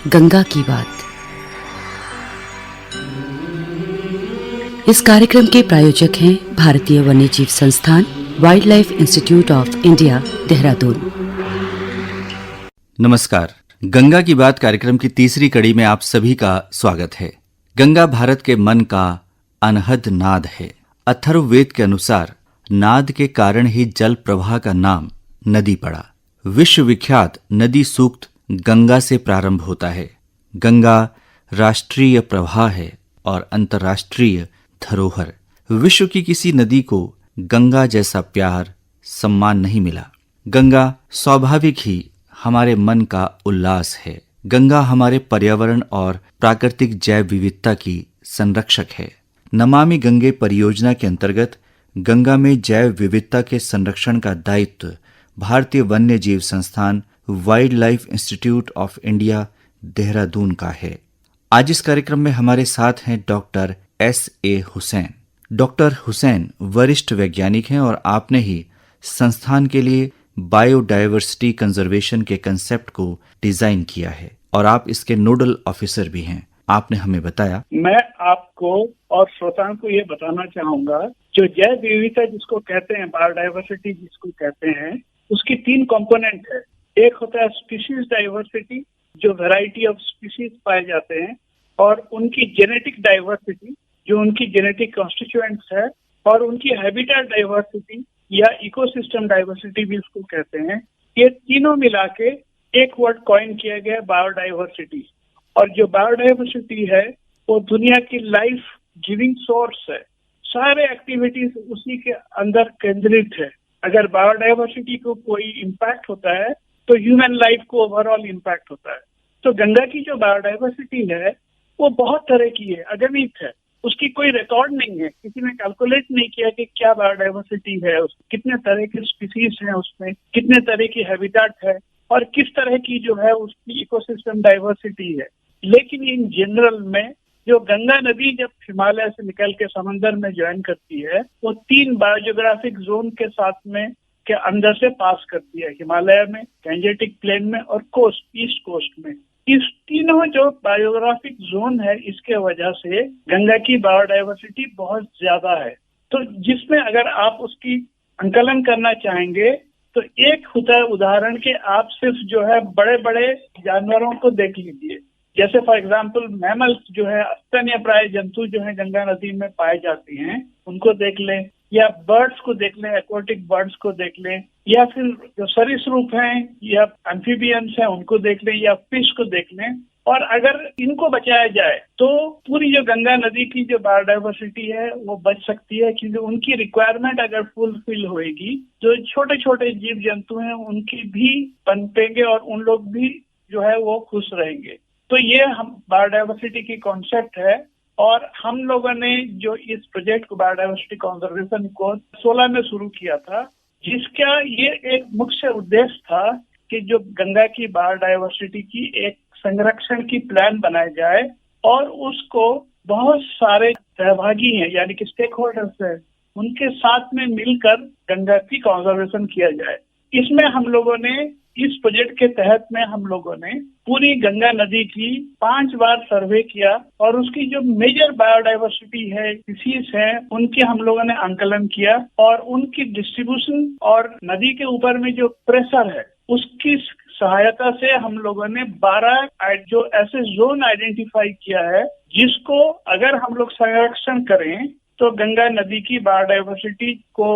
गंगा की बात। इस कार्यक्रम के प्रायोजक हैं भारतीय वन्यजीव संस्थान, wild life institute of India, Dehradun. नमस्कार। गंगा की बात कार्यक्रम की तीसरी कड़ी में आप सभी का स्वागत है। गंगा भारत के मन का अनहद नाद है। अथर्ववेद के अनुसार नाद के कारण ही जल प्रवाह का नाम नदी पड़ा। विश्वविख्यात नदी सूक्त गंगा से प्रारंभ होता है। गंगा राष्ट्रीय प्रवाह है और अंतर्राष्ट्रीय धरोहर। विश्व की किसी नदी को गंगा जैसा प्यार, सम्मान नहीं मिला। गंगा स्वाभाविक ही हमारे मन का उल्लास है। गंगा हमारे पर्यावरण और प्राकृतिक जैव विविधता की संरक्षक है। नमामि गंगे परियोजना के अंतर्गत गंगा में जैव विविधता के संरक्षण का दायित्व भारतीय वन्य जीव संस्थान, wild life institute of India, Dehradun का है। आज इस कार्यक्रम में हमारे साथ हैं doctor S.A. Hussain. Doctor Hussain वरिष्ठ वैज्ञानिक हैं और आपने ही संस्थान के लिए बायोडायवर्सिटी कंजर्वेशन के कंसेप्ट को डिजाइन किया है और आप इसके नोडल ऑफिसर भी हैं। आपने हमें बताया। मैं आपको और श्रोताओं को ये बताना चाहूंगा, जो जैव विविधता जिसको कहते हैं, बायोडायवर्सिटी जिसको कहते हैं, उसकी 3 कंपोनेंट है। एक होता है स्पीशीज डाइवर्सिटी, जो वैरायटी ऑफ स्पीशीज पाए जाते हैं, और उनकी जेनेटिक डाइवर्सिटी, जो उनकी जेनेटिक कॉन्स्टिट्यूएंट्स है, और उनकी हैबिटेट डाइवर्सिटी या इकोसिस्टम डाइवर्सिटी भी उसको कहते हैं। ये तीनों मिला के एक वर्ड कॉइन किया गया, बायोडाइवर्सिटी। और जो बायोडाइवर्सिटी है वो दुनिया की लाइफ गिविंग सोर्स है। सारे एक्टिविटीज उसी के अंदर केंद्रित है। अगर बायोडाइवर्सिटी को कोई इम्पैक्ट होता है तो ह्यूमन लाइफ को ओवरऑल इम्पैक्ट होता है। तो गंगा की जो बायोडाइवर्सिटी है वो बहुत तरह की है, अगणित है। उसकी कोई रिकॉर्ड नहीं है, किसी ने कैलकुलेट नहीं किया कि क्या बायोडाइवर्सिटी है, कितने तरह के स्पीसीज हैं उसमें, कितने तरह की हैबिटेट है, और किस तरह की जो है उसकी इकोसिस्टम डाइवर्सिटी है। लेकिन इन जनरल में जो गंगा नदी जब हिमालय से निकल के समंदर में ज्वाइन करती है, वो 3 बायोजियोग्राफिक जोन के साथ में के अंदर से पास करती है, हिमालय में, गैंजेटिक प्लेन में और कोस्ट, ईस्ट कोस्ट में। इस तीनों जो बायोग्राफिक जोन है, इसके वजह से गंगा की बायोडाइवर्सिटी बहुत ज्यादा है। तो जिसमें अगर आप उसकी अंकलन करना चाहेंगे तो एक होता है उदाहरण के, आप सिर्फ जो है बड़े बड़े जानवरों को देख लीजिए। जैसे फॉर एग्जाम्पल मैमल्स जो है, स्तन्यप्राय जंतु जो है गंगा नदी में पाए जाती हैं, उनको देख लें, या बर्ड्स को देख लें, एक्वाटिक बर्ड्स को देख लें, या फिर जो सरीसृप हैं या एम्फीबियंस हैं उनको देख लें, या फिश को देख लें। और अगर इनको बचाया जाए तो पूरी जो गंगा नदी की जो बायोडाइवर्सिटी है वो बच सकती है, क्योंकि उनकी रिक्वायरमेंट अगर फुलफिल होएगी, जो छोटे छोटे जीव जंतु हैं उनकी भी पनपेंगे और उन लोग भी जो है वो खुश रहेंगे। तो ये हम बायोडाइवर्सिटी की कॉन्सेप्ट है। और हम लोगों ने जो इस प्रोजेक्ट को, बायोडाइवर्सिटी कंजर्वेशन को 16 में शुरू किया था, जिसका ये एक मुख्य उद्देश्य था कि जो गंगा की बायोडाइवर्सिटी की एक संरक्षण की प्लान बनाई जाए और उसको बहुत सारे सहभागी हैं, यानी कि स्टेक होल्डर्स हैं, उनके साथ में मिलकर गंगा की कंजर्वेशन किया जाए। इसमें हम लोगों ने, इस प्रोजेक्ट के तहत में हम लोगों ने पूरी गंगा नदी की 5 बार सर्वे किया और उसकी जो मेजर बायोडाइवर्सिटी है, स्पीशीज है, उनके हम लोगों ने आंकलन किया और उनकी डिस्ट्रीब्यूशन और नदी के ऊपर में जो प्रेशर है उसकी सहायता से हम लोगों ने 12 जो ऐसे जोन आइडेंटिफाई किया है जिसको अगर हम लोग संरक्षण करें तो गंगा नदी की बायोडाइवर्सिटी को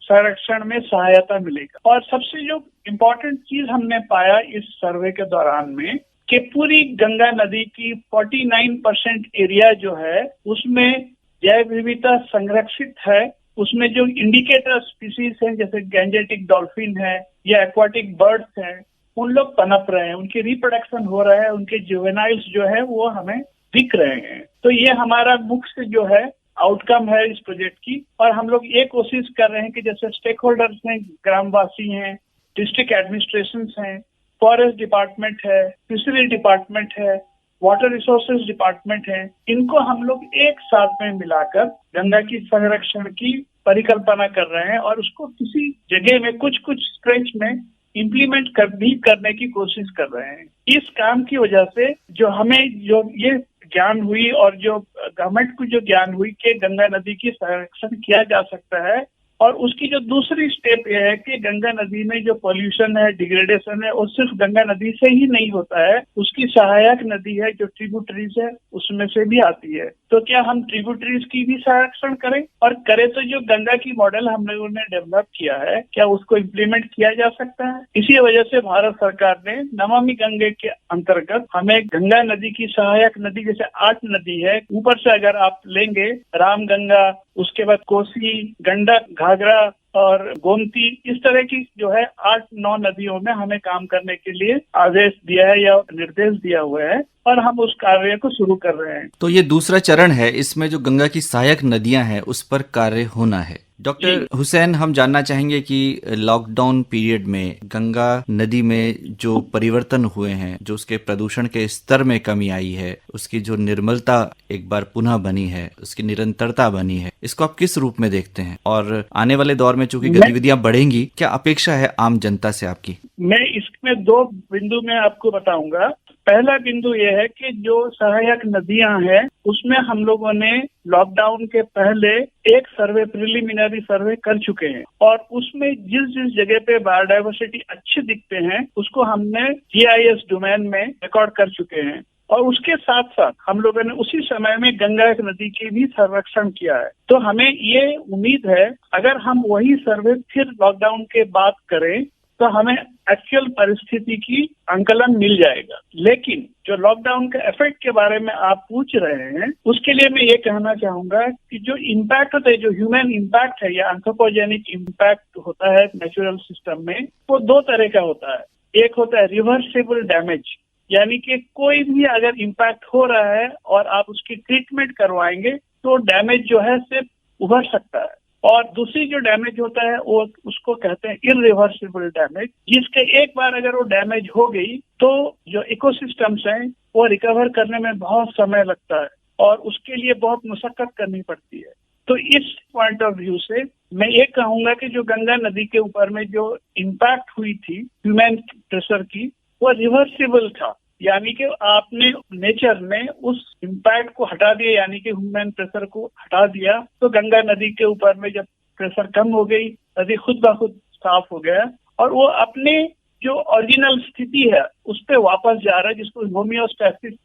संरक्षण में सहायता मिलेगा। और सबसे जो इम्पोर्टेंट चीज हमने पाया इस सर्वे के दौरान में, कि पूरी गंगा नदी की 49% एरिया जो है उसमें जैव विविधता संरक्षित है। उसमें जो इंडिकेटर स्पीसीज हैं, जैसे गैंजेटिक डॉल्फिन है या एक्वाटिक बर्ड्स हैं, उन लोग पनप रहे हैं, उनकी रिप्रोडक्शन हो रहा है, उनके जुवेनाइल्स जो है वो हमें दिख रहे हैं। तो ये हमारा मुख्य जो है आउटकम है इस प्रोजेक्ट की। और हम लोग ये कोशिश कर रहे हैं कि जैसे स्टेक होल्डर्स हैं, ग्रामवासी हैं, डिस्ट्रिक्ट एडमिनिस्ट्रेशन हैं, फॉरेस्ट डिपार्टमेंट है, फिशरी डिपार्टमेंट है, वाटर रिसोर्सेज डिपार्टमेंट है, इनको हम लोग एक साथ में मिलाकर गंगा की संरक्षण की परिकल्पना कर रहे हैं और उसको किसी जगह में कुछ स्ट्रेच में इम्प्लीमेंट करने की कोशिश कर रहे हैं। इस काम की वजह से जो हमें जो ये ज्ञान हुई और जो गवर्नमेंट को जो ज्ञान हुई कि गंगा नदी की संरक्षण किया जा सकता है, और उसकी जो दूसरी स्टेप ये है कि गंगा नदी में जो पॉल्यूशन है, डिग्रेडेशन है, वो सिर्फ गंगा नदी से ही नहीं होता है, उसकी सहायक नदी है जो ट्रिब्यूटरीज है उसमें से भी आती है। तो क्या हम ट्रिब्यूटरीज की भी संरक्षण करें, और करें तो जो गंगा की मॉडल हम लोगों ने डेवलप किया है क्या उसको इम्प्लीमेंट किया जा सकता है। इसी वजह से भारत सरकार ने नमामि गंगे के अंतर्गत हमें गंगा नदी की सहायक नदी, जैसे 8 नदी है, ऊपर से अगर आप लेंगे रामगंगा, उसके बाद कोसी, गंडक, घाघरा और गोमती, इस तरह की जो है 8-9 नदियों में हमें काम करने के लिए आदेश दिया है या निर्देश दिया हुआ है, और हम उस कार्य को शुरू कर रहे हैं। तो ये दूसरा चरण है, इसमें जो गंगा की सहायक नदियां हैं उस पर कार्य होना है। डॉक्टर हुसैन, हम जानना चाहेंगे कि लॉकडाउन पीरियड में गंगा नदी में जो परिवर्तन हुए हैं, जो उसके प्रदूषण के स्तर में कमी आई है, उसकी जो निर्मलता एक बार पुनः बनी है, उसकी निरंतरता बनी है, इसको आप किस रूप में देखते हैं? और आने वाले दौर में चूंकि गतिविधियां बढ़ेंगी, क्या अपेक्षा है आम जनता से आपकी? मैं इसमें 2 बिंदु में आपको बताऊंगा। पहला बिंदु यह है कि जो सहायक नदियां हैं उसमें हम लोगों ने लॉकडाउन के पहले एक सर्वे, प्रिलिमिनरी सर्वे कर चुके हैं, और उसमें जिस जिस जगह पे बायोडायवर्सिटी अच्छे दिखते हैं उसको हमने GIS डोमेन में रिकॉर्ड कर चुके हैं। और उसके साथ साथ हम लोगों ने उसी समय में गंगा नदी की भी संरक्षण किया है। तो हमें ये उम्मीद है अगर हम वही सर्वे फिर लॉकडाउन के बाद करें तो हमें एक्चुअल परिस्थिति की आंकलन मिल जाएगा। लेकिन जो लॉकडाउन के इफेक्ट के बारे में आप पूछ रहे हैं, उसके लिए मैं ये कहना चाहूंगा कि जो इम्पैक्ट होता है, जो ह्यूमन इम्पैक्ट है या एंथ्रोपोजेनिक इम्पैक्ट होता है नेचुरल सिस्टम में, वो 2 तरह का होता है। एक होता है रिवर्सिबल डैमेज, यानी कि कोई भी अगर इम्पैक्ट हो रहा है और आप उसकी ट्रीटमेंट करवाएंगे तो डैमेज जो है सिर्फ उभर सकता है। और दूसरी जो डैमेज होता है वो उसको कहते हैं इरिवर्सिबल डैमेज, जिसके एक बार अगर वो डैमेज हो गई तो जो इकोसिस्टम्स हैं वो रिकवर करने में बहुत समय लगता है और उसके लिए बहुत मशक्कत करनी पड़ती है। तो इस पॉइंट ऑफ व्यू से मैं ये कहूंगा कि जो गंगा नदी के ऊपर में जो इम्पैक्ट हुई थी ह्यूमन प्रेशर की, वो रिवर्सिबल था, यानी कि आपने नेचर में उस इम्पैक्ट को हटा दिया, यानी कि ह्यूमन प्रेशर को हटा दिया, तो गंगा नदी के ऊपर में जब प्रेशर कम हो गई, नदी खुद ब खुद साफ हो गया और वो अपने जो ओरिजिनल स्थिति है उस पर वापस जा रहा है, जिसको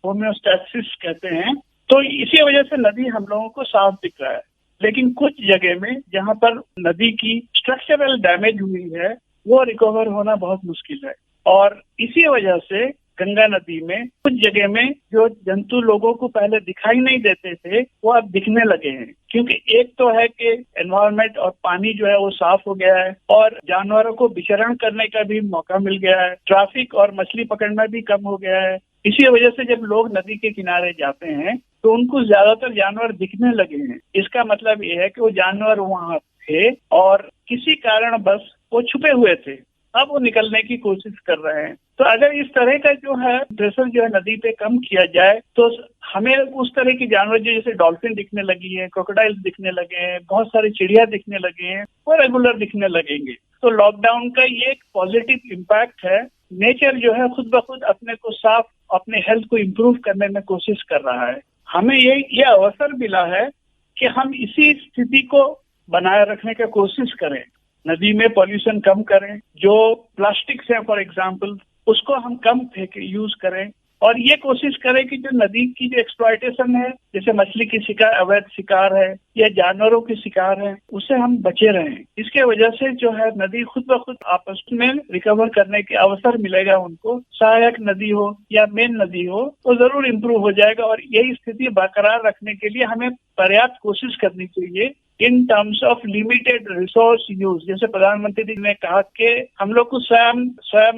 होम्योस्टैसिस कहते हैं। तो इसी वजह से नदी हम लोगों को साफ दिख रहा है। लेकिन कुछ जगह में जहाँ पर नदी की स्ट्रक्चरल डैमेज हुई है वो रिकवर होना बहुत मुश्किल है, और इसी वजह से गंगा नदी में कुछ जगह में जो जंतु लोगों को पहले दिखाई नहीं देते थे वो अब दिखने लगे हैं, क्योंकि एक तो है कि एनवायरनमेंट और पानी जो है वो साफ हो गया है और जानवरों को विचरण करने का भी मौका मिल गया है, ट्रैफिक और मछली पकड़ना भी कम हो गया है। इसी वजह से जब लोग नदी के किनारे जाते हैं तो उनको ज्यादातर जानवर दिखने लगे हैं। इसका मतलब ये है कि वो जानवर वहाँ थे और किसी कारण बस वो छुपे हुए थे, अब वो निकलने की कोशिश कर रहे हैं। तो अगर इस तरह का जो है प्रेशर जो है नदी पे कम किया जाए तो हमें उस तरह की जानवर जैसे डॉल्फिन दिखने लगी है, क्रोकोडाइल्स दिखने लगे हैं, बहुत सारी चिड़िया दिखने लगे हैं, वो रेगुलर दिखने लगेंगे। तो लॉकडाउन का ये एक पॉजिटिव इम्पैक्ट है। नेचर जो है खुद ब खुद अपने को साफ, अपने हेल्थ को इम्प्रूव करने में कोशिश कर रहा है। हमें ये अवसर मिला है कि हम इसी स्थिति को बनाए रखने की कोशिश करें, नदी में पॉल्यूशन कम करें, जो प्लास्टिक्स है फॉर एग्जाम्पल उसको हम कम यूज करें, और ये कोशिश करें कि जो नदी की जो एक्सप्लॉयटेशन है, जैसे मछली की शिकार, अवैध शिकार है या जानवरों की शिकार है, उससे हम बचे रहें। इसके वजह से जो है नदी खुद ब खुद आपस में रिकवर करने के अवसर मिलेगा उनको। सहायक नदी हो या मेन नदी हो तो जरूर इम्प्रूव हो जाएगा, और यही स्थिति बरकरार रखने के लिए हमें पर्याप्त कोशिश करनी चाहिए in terms of limited resource use. जैसे प्रधानमंत्री जी ने कहा कि हम लोग को स्वयं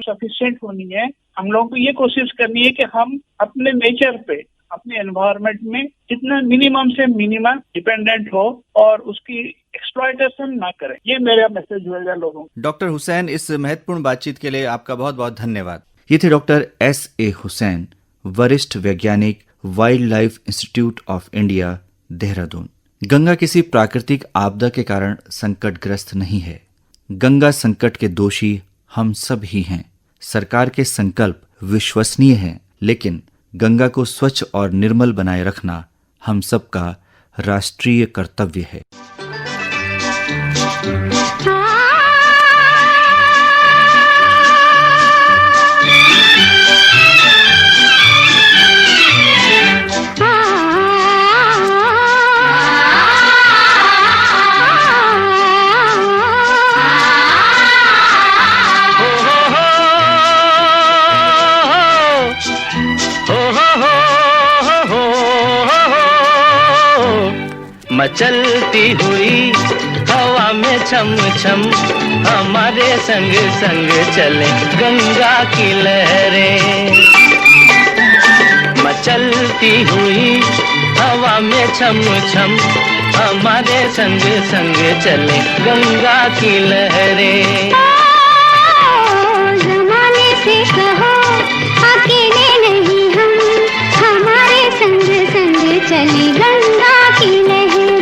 सफिशिएंट होनी है। हम लोगों को ये कोशिश करनी है कि हम अपने नेचर पे, अपने एनवायरनमेंट में जितना मिनिमम से मिनिमम डिपेंडेंट हो और उसकी एक्सप्लॉयटेशन ना करें। ये मेरा मैसेज होगा लोगों को। डॉक्टर हुसैन, इस महत्वपूर्ण बातचीत के लिए आपका बहुत बहुत धन्यवाद। ये थे डॉक्टर S.A. हुसैन, वरिष्ठ वैज्ञानिक, wild life institute of India, Dehradun. Ganga किसी प्राकृतिक आपदा के कारण संकटग्रस्त नहीं है। गंगा संकट के दोषी हम सब ही हैं। सरकार के संकल्प विश्वसनीय हैं, लेकिन गंगा को स्वच्छ और निर्मल बनाए रखना हम सबका राष्ट्रीय कर्तव्य है। मचलती हुई हवा में छम छम हमारे संग संग चले गंगा की लहरें। मचलती हुई हवा में छम छम हमारे संग संग चले गंगा की लहरें। ज़माने से कहो अकेले नहीं हम, हमारे संग संग चली गंगा की लहरें।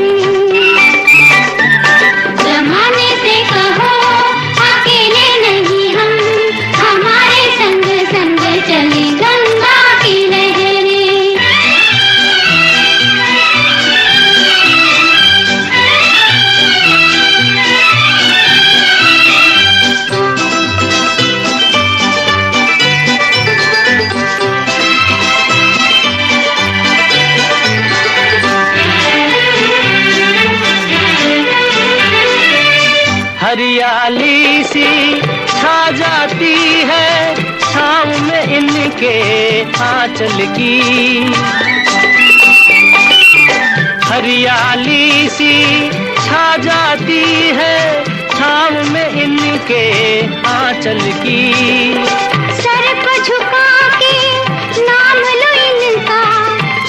हरियाली सी छा जाती है छाँव में इनके आंचल की। हरियाली सी छा जाती है छाँव में इनके आंचल की। सर को झुका के नाम लो इनका,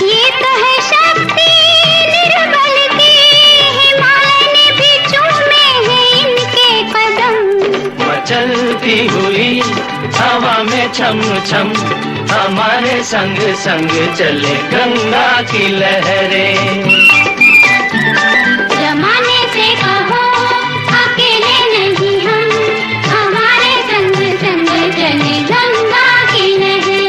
ये तो है शक्ति निर्बल की। हिमालय ने भी चूमे हैं इनके कदम। मचलती हुई हवा में छम छम हमारे संग संग चले गंगा की लहरें। ज़माने से कहो अकेले नहीं हम, हमारे संग संग चले गंगा की लहरें।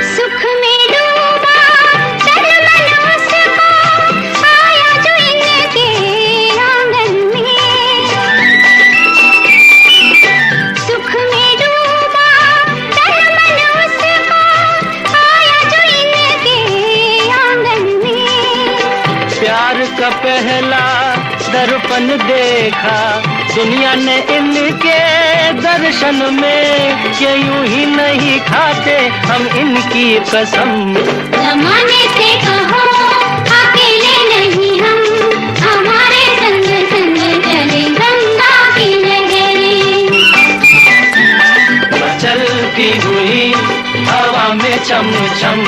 सुख में डूबा तन मन उसको, आया जो इनके आंगन में। सुख में डूबा तन मन उसको, आया जो इनके आंगन में। प्यार का पहला दर्पण देखा दुनिया ने इनके दर्शन में। ये यूं ही नहीं खाते हम इनकी कसम। ज़माने से कहो अकेले नहीं हम, हमारे संग संग चले गंगा की लहरें। मचलती हुई हवा में छम छम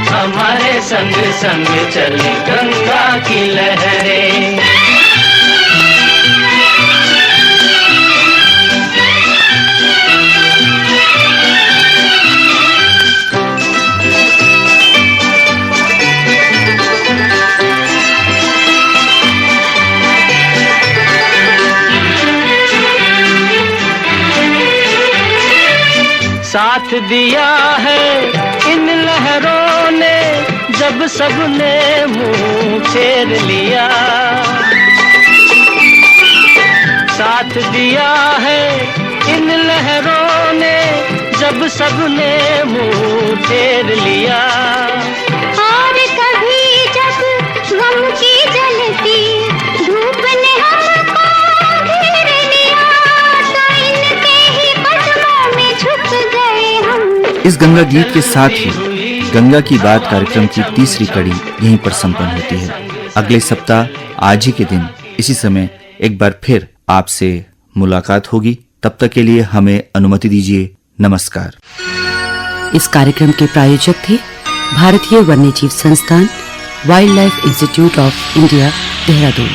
हमारे संग संग चले गंगा की लहरें। साथ दिया है इन लहरों ने जब सबने मुंह फेर लिया। साथ दिया है इन लहरों ने जब सबने मुंह फेर लिया। और कभी जब गम की जलती धूप ने हमको घेर लिया, तो इनके ही कदमों में झुक गए हम। इस गंगा गीत के साथ ही गंगा की बात कार्यक्रम की तीसरी कड़ी यहीं पर संपन्न होती है। अगले सप्ताह आज ही के दिन इसी समय एक बार फिर आपसे मुलाकात होगी। तब तक के लिए हमें अनुमति दीजिए। नमस्कार। इस कार्यक्रम के प्रायोजक थे भारतीय वन्यजीव संस्थान, wild life institute of India, Dehradun.